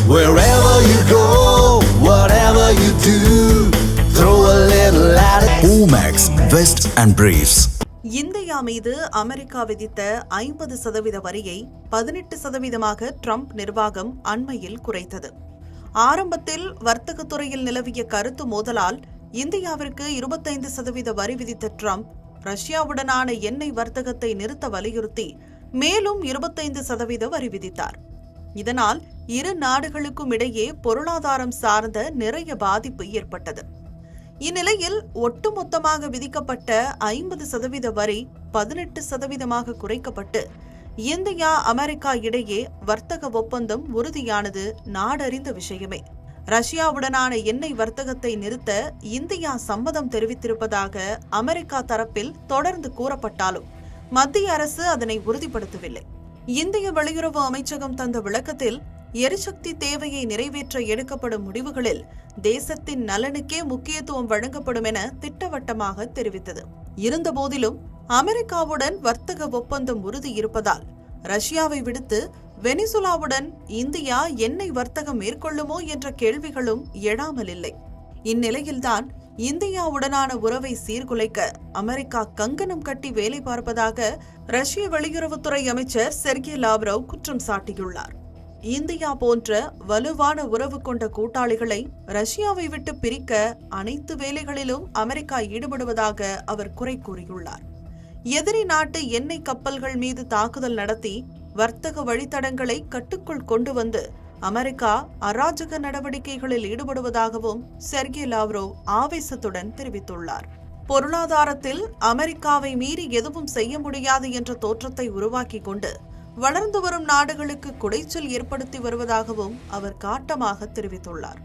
Wherever you go, whatever you do, throw a little at it. Omax, Vest and Briefs. India மீது America விதித்த 50% வரியை 18% Trump நிர்வாகம் அண்மையில் குறைத்தது. ஆரம்பத்தில் வர்த்தகத் துறையில் நிலவிய கருத்து மோதலால் இந்தியாவிற்கு 25% வரி விதித்த ட்ரம்ப் ரஷ்யாவுடனான எண்ணெய் வர்த்தகத்தை நிறுத்த வலியுறுத்தி மேலும் 25% வரி விதித்தார். இதனால் இரு நாடுகளுக்கும் இடையே பொருளாதாரம் சார்ந்த நிறைய பாதிப்பு ஏற்பட்டது. இந்நிலையில் ஒட்டுமொத்தமாக விதிக்கப்பட்ட 50% வரி 18% குறைக்கப்பட்டு இந்தியா அமெரிக்கா இடையே வர்த்தக ஒப்பந்தம் உறுதியானது நாடறிந்த விஷயமே. ரஷ்யாவுடனான எண்ணெய் வர்த்தகத்தை நிறுத்த இந்தியா சம்மதம் தெரிவித்திருப்பதாக அமெரிக்கா தரப்பில் தொடர்ந்து கூறப்பட்டாலும் மத்திய அரசு அதனை உறுதிப்படுத்தவில்லை. இந்திய வெளியுறவு அமைச்சகம் தந்த விளக்கத்தில் எரிசக்தி தேவையை நிறைவேற்ற எடுக்கப்படும் முடிவுகளில் தேசத்தின் நலனுக்கே முக்கியத்துவம் வழங்கப்படும் என திட்டவட்டமாக தெரிவித்தது. இருந்தபோதிலும் அமெரிக்காவுடன் வர்த்தக ஒப்பந்தம் உறுதி இருப்பதால் ரஷ்யாவை விடுத்து வெனிசுலாவுடன் இந்தியா எண்ணெய் வர்த்தகம் மேற்கொள்ளுமோ என்ற கேள்விகளும் எழாமல் இல்லை. இந்நிலையில்தான் இந்தியாவுடனான உறவை சீர்குலைக்க அமெரிக்கா கங்கணம் கட்டி வேலை பார்ப்பதாக ரஷ்ய வெளியுறவுத்துறை அமைச்சர் செர்கி லாவ்ரோவ் குற்றம் சாட்டியுள்ளார். இந்தியா போன்ற வலுவான உறவு கொண்ட கூட்டாளிகளை ரஷ்யாவை விட்டு பிரிக்க அனைத்து வேலைகளிலும் அமெரிக்கா ஈடுபடுவதாக அவர் குறை கூறியுள்ளார். எதிரி நாட்டு எண்ணெய் கப்பல்கள் மீது தாக்குதல் நடத்தி வர்த்தக வழித்தடங்களை கட்டுக்குள் கொண்டு வந்து அமெரிக்கா அராஜக நடவடிக்கைகளில் ஈடுபடுவதாகவும் செர்கி லாவ்ரோவ் ஆவேசத்துடன் தெரிவித்துள்ளார். பொருளாதாரத்தில் அமெரிக்காவை மீறி எதுவும் செய்ய முடியாது என்ற தோற்றத்தை உருவாக்கி கொண்டு வளர்ந்து வரும் நாடுகளுக்கு குடைச்சல் ஏற்படுத்தி வருவதாகவும் அவர் காட்டமாக தெரிவித்துள்ளார்.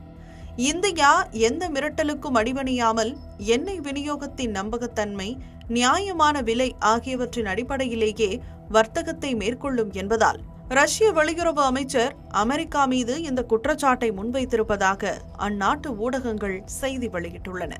இந்தியா எந்த மிரட்டலுக்கும் அடிபணியாமல் எண்ணெய் விநியோகத்தின் நம்பகத்தன்மை, நியாயமான விலை ஆகியவற்றின் அடிப்படையிலேயே வர்த்தகத்தை மேற்கொள்ளும் என்பதால் ரஷ்ய வெளியுறவு அமைச்சர் அமெரிக்கா மீது இந்த குற்றச்சாட்டை முன்வைத்திருப்பதாக அந்நாட்டு ஊடகங்கள் செய்தி வெளியிட்டுள்ளன.